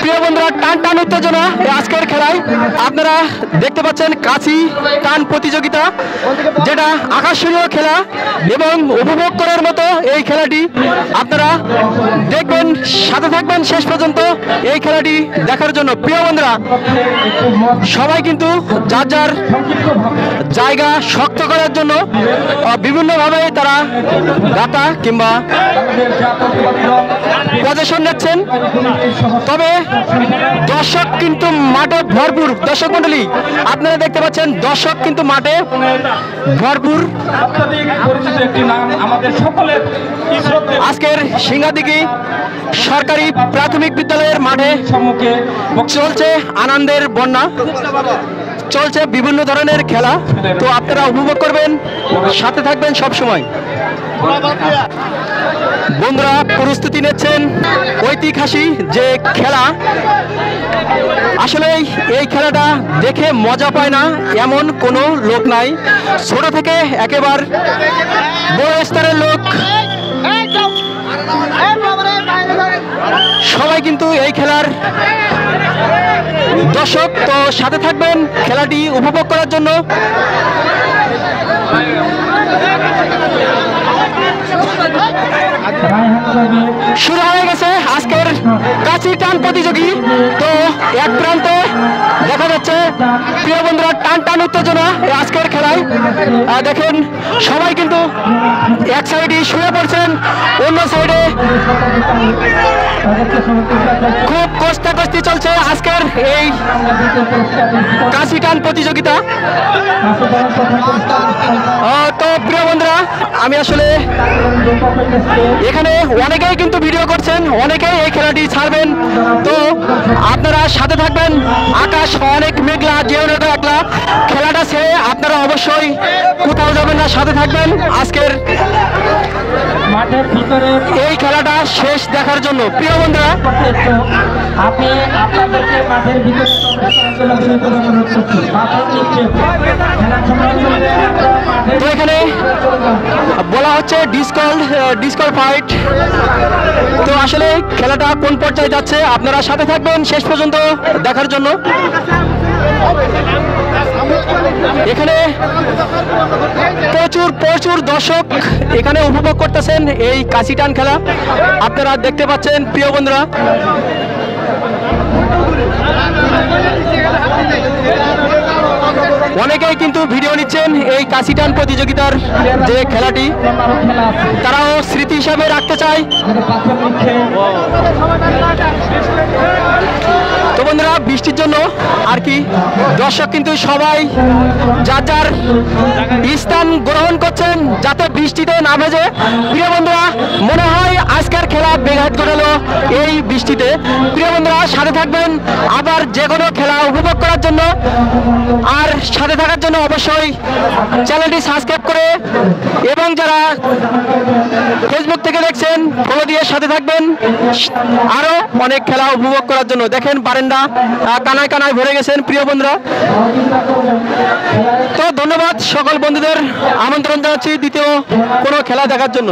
প্রিয় বন্ধুরা, টান টান উত্তেজনা আজকের খেলায় আপনারা দেখতে পাচ্ছেন কাছি টান প্রতিযোগিতা, যেটা আকর্ষণীয় খেলা এবং উপভোগ করার মতো এই খেলাটি। আপনারা দেখবেন, সাথে থাকবেন শেষ পর্যন্ত এই খেলাটি দেখার জন্য। প্রিয় বন্ধুরা, সবাই কিন্তু যার যার জায়গা শক্ত করার জন্য বিভিন্নভাবে তারা গাতা কিংবা পজিশন নিচ্ছেন। তবে দর্শক কিন্তু মাঠে ভরপুর। দর্শক মন্ডলী, আপনারা দেখতে পাচ্ছেন দর্শক কিন্তু মাঠে ভরপুর। আজকের সিংহাদিঘি সরকারি প্রাথমিক বিদ্যালয়ের মাঠে চলছে আনন্দের বন্যা, চলছে বিভিন্ন ধরনের খেলা। তো আপনারা উপভোগ করবেন, সাথে থাকবেন সব সময়। বন্ধুরা প্রস্তুতি নিচ্ছেন ঐতিহাসিক যে খেলা। আসলে এই খেলাটা দেখে মজা পায় না এমন কোনো লোক নাই, ছোট থেকে একেবারে বড় স্তরের লোক সবাই কিন্তু এই খেলার দর্শক। তো সাথে থাকবেন খেলাটি উপভোগ করার জন্য। শুরু হয়ে গেছে আজকের কাছি টান প্রতিযোগী। তো এক প্রান্তে দেখা যাচ্ছে প্রিয় বন্ধুরা টান টান উত্তেজনা আজকের খেলায়। দেখেন সবাই কিন্তু এক সাইডে শুয়ে পড়ছেন, অন্য সাইডে খুব কষ্টাকষ্টি চলছে আজকের এই কাছি টান প্রতিযোগিতা। তো প্রিয় বন্ধুরা, আমি আসলে এখানে অনেকেই কিন্তু ভিডিও করছেন, অনেকেই এই খেলাটি ছাড়বেন। তো আপনারা সাথে থাকবেন। আকাশ অনেক মেঘলা, যেহেতু একলা খেলাটা ছেড়ে আপনারা অবশ্যই কোথাও যাবেন না, সাথে থাকবেন আজকের এই খেলাটা শেষ দেখার জন্য। প্রিয় বন্ধুরা, তো এখানে বলা হচ্ছে ডিসকোয়ালিফাইড। তো আসলে খেলাটা কোন পর্যায়ে যাচ্ছে আপনারা সাথে থাকবেন শেষ পর্যন্ত দেখার জন্য। এখানে প্রচুর প্রচুর দর্শক এখানে উপভোগ করতেছেন এই কাছি টান খেলা। আপনারা দেখতে পাচ্ছেন প্রিয় বন্ধুরা। অনেকেই কিন্তু ভিডিও নিচ্ছেন এই কাছি টান প্রতিযোগিতার যে খেলাটি, তারাও স্মৃতি হিসাবে রাখতে চায়। তো বন্ধুরা, বৃষ্টির জন্য আর কি দর্শক কিন্তু সবাই যার যার স্থান গ্রহণ করছেন যাতে বৃষ্টিতে না ভেজে। প্রিয় বন্ধুরা, মনে হয় আজকের খেলা ব্যাঘাত ঘটালো এই বৃষ্টিতে। প্রিয় বন্ধুরা, সাথে থাকবেন আবার যে কোনো খেলা উপভোগ করার জন্য। আর সাথে থাকার জন্য অবশ্যই চ্যানেলটি সাবস্ক্রাইব করে এবং যারা ফেসবুক থেকে দেখছেন ফলো দিয়ে সাথে থাকবেন আরো অনেক খেলা উপভোগ করার জন্য। দেখেন বারান্দা কানায় কানায় ভরে গেছেন প্রিয় বন্ধুরা। তো ধন্যবাদ সকল বন্ধুদের, আমন্ত্রণ জানাচ্ছি দ্বিতীয় কোনো খেলা দেখার জন্য।